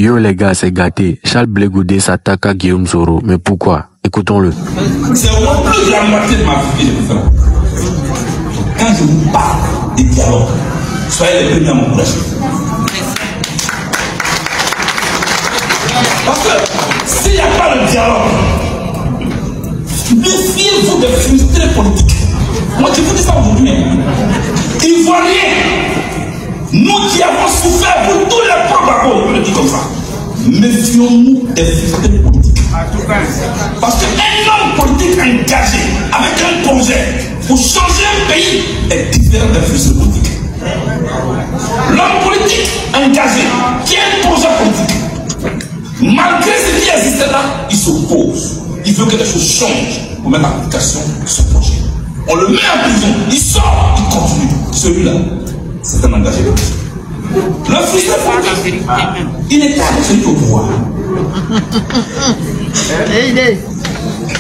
Yo les gars, c'est gâté. Charles Blé Goudé s'attaque à Guillaume Soro. Mais pourquoi? Écoutons-le. C'est au plus de la moitié de ma vie que je fais. Quand je vous parle des dialogues, soyez les premiers à m'encourager. Parce que s'il n'y a pas de dialogue, méfiez-vous des frustrés politiques. Moi je vous dis ça aujourd'hui. Ivoiriens, nous qui avons souffert pour tous les propagos, je le dis comme ça. Méfions-nous des frustrés politiques. Parce qu'un homme politique engagé avec un projet pour changer un pays est différent d'un frustré politique. L'homme politique engagé qui a un projet politique, malgré ce qui existe là, il s'oppose. Il veut que les choses changent pour mettre en application ce projet. On le met en prison, il sort, il continue. Celui-là, c'est un engagé politique. Le frustré politique, il est arrivé au pouvoir.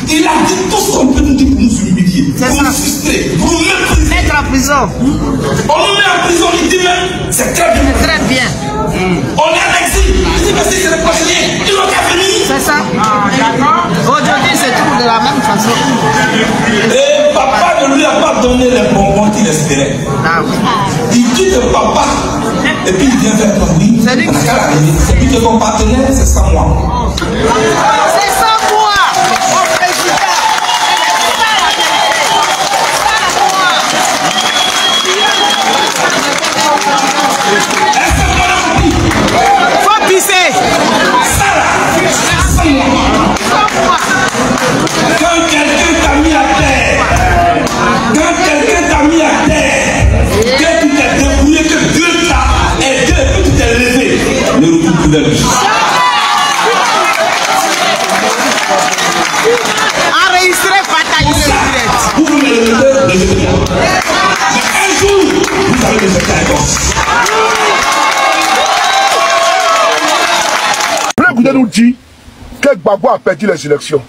Il a dit tout ce qu'on peut nous dire pour nous humilier, pour nous frustrer, pour nous mépriser. Mettre en prison. On nous met en prison, il dit même, c'est très bien. C'est très bien. On est en exil, il dit, mais si c'est le conseiller, il n'a qu'à venir. C'est ça. Aujourd'hui, c'est tout de la même façon. Et papa ne lui a pas donné les bonbons qu'il espérait. Il quitte papa, et puis il vient vers toi. Oui, c'est lui qui est ton partenaire, c'est ça moi. C'est ça moi. Mon président. Faut pisser. Ça là, c'est moi. Quand quelqu'un t'a mis à terre, que tu t'es débrouillé, que Dieu t'a aidé, que tu t'es levé, ne retourne plus vers lui. Enregistré, fatalisé direct. Vous me levez, levez-moi. Mais un jour, vous allez me jeter à gauche. Blé Goudé nous dit que Gbagbo a perdu les élections.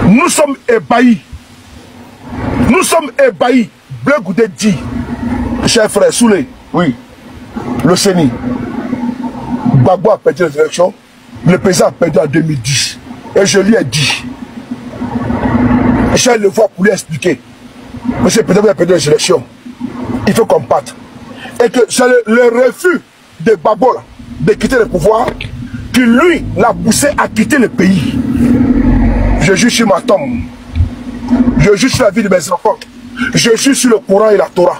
Nous sommes ébahis. Nous sommes ébahis. Blé Goudé dit, cher frère Soulé, oui, le CENI, Gbagbo a perdu les élections. Le président a perdu en 2010. Et je lui ai dit, je vais le voir pour lui expliquer. Monsieur le président a perdu les élections. Il faut qu'on parte. Et que c'est le refus de Gbagbo là, de quitter le pouvoir qui lui l'a poussé à quitter le pays. Je juge sur ma tombe. Je juge sur la vie de mes enfants. Je juge sur le Coran et la Torah.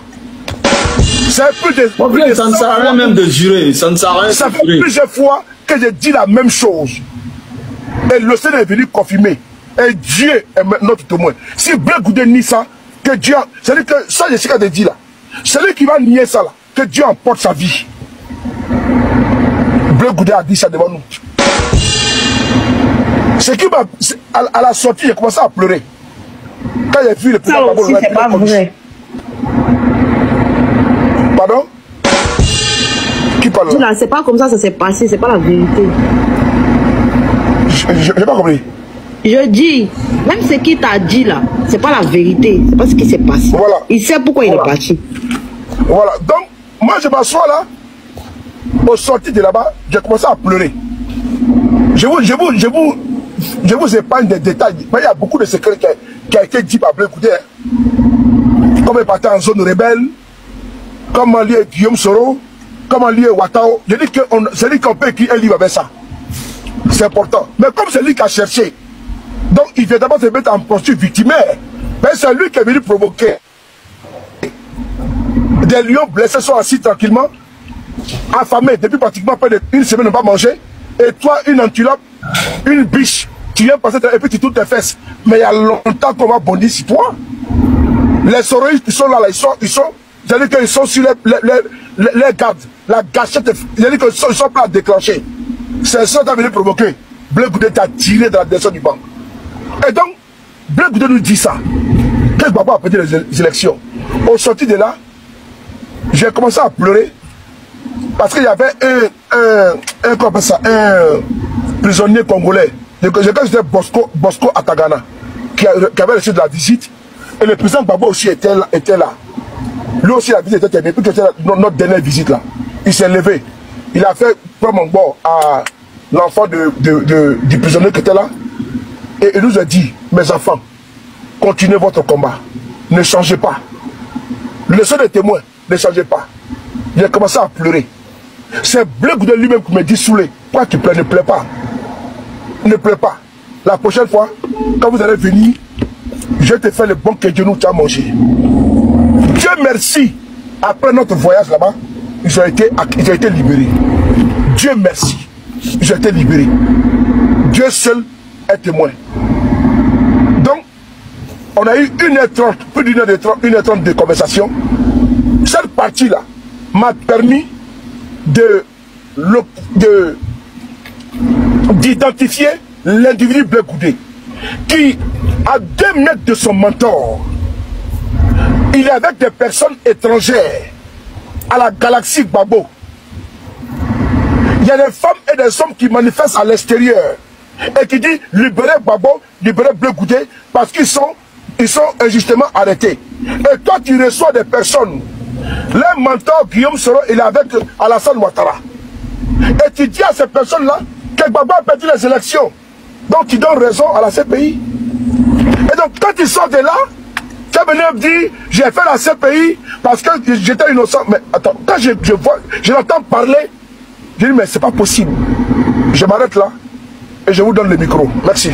C'est plus de... Ça ne sert à rien même de jurer. Ça ne sert à rien. Ça fait plusieurs fois que je dis la même chose. Et le Seigneur est venu confirmer. Et Dieu est notre témoin. Si Blé Goudé nie ça, que Dieu... C'est-à-dire que ça, je sais ce qu'il a dit là. Celui qui va nier ça là, que Dieu emporte sa vie. Blé Goudé a dit ça devant nous. Ce qui m'a... À la sortie, j'ai commencé à pleurer. Quand j'ai vu le président... Ça aussi, c'est pas vrai. Pardon? Qui parle là? C'est pas comme ça s'est passé, c'est pas la vérité. J'ai pas compris. Je dis, même ce qu'il t'a dit là, c'est pas la vérité, c'est pas ce qui s'est passé. Voilà. Il sait pourquoi il est parti. Voilà. Donc, moi je m'assois là, au sorti de là-bas, j'ai commencé à pleurer. Je vous épargne des détails. Mais il y a beaucoup de secrets qui a été dit par Blé Goudé. Comme il partait en zone rebelle, comment lier Guillaume Soro, comment lier Ouattao. Je dis que c'est lui qu'on peut écrire un livre avec ça. C'est important. Mais comme c'est lui qui a cherché, donc il vient d'abord se mettre en posture victimaire. Mais c'est lui qui est venu provoquer. Des lions blessés sont assis tranquillement, affamés depuis pratiquement près d'une semaine, n'ont pas mangé. Et toi, une antilope, une biche, tu viens passer et puis tu tournes tes fesses. Mais il y a longtemps qu'on va bondir sur toi. Les soroïstes qui sont là, ils sont c'est-à-dire qu'ils sont sur les gardes, la gâchette, c'est-à-dire qu'ils sont pas à déclencher. C'est ça qui a venu provoquer. Blé Goudé t'a tiré dans la direction du banc. Et donc, Blé Goudé nous dit ça. Que Gbagbo a perdu les élections. Au sorti de là, j'ai commencé à pleurer. Parce qu'il y avait un prisonnier congolais. Je crois que c'était Bosco Atagana, qui avait reçu de la visite. Et le président Gbagbo aussi était là. Lui aussi, la visite était terminée. Puis que c'était notre dernière visite là. Il s'est levé. Il a fait prendre mon bord à l'enfant du prisonnier qui était là. Et il nous a dit, mes enfants, continuez votre combat. Ne changez pas. Laissez les témoins, ne changez pas. Il a commencé à pleurer. C'est Blé Goudé lui-même qui me dit, Soulé, pourquoi tu pleures? Ne pleure pas. Ne pleure pas. La prochaine fois, quand vous allez venir, je vais te faire le bon que Dieu nous a mangé. Dieu merci. Après notre voyage là-bas, ils ont été libérés. Dieu merci. Ils ont été libérés. Dieu seul est témoin. Donc, on a eu 1h30, plus d'1h30 de conversation. Cette partie-là m'a permis d'identifier l'individu Blé Goudé qui, à 2 mètres de son mentor, il est avec des personnes étrangères à la galaxie Gbagbo. Il y a des femmes et des hommes qui manifestent à l'extérieur et qui disent libérez Gbagbo, libérez Blé Goudé parce qu'ils sont injustement arrêtés. Et toi tu reçois des personnes. Leur mentor Guillaume Soro, il est avec Alassane Ouattara. Et tu dis à ces personnes-là que Gbagbo a perdu les élections. Donc tu donnes raison à la CPI. Et donc quand ils sortent de là, tu es venu me dire j'ai fait la CPI parce que j'étais innocent. Mais attends, quand je l'entends parler, je dis mais c'est pas possible. Je m'arrête là et je vous donne le micro. Merci.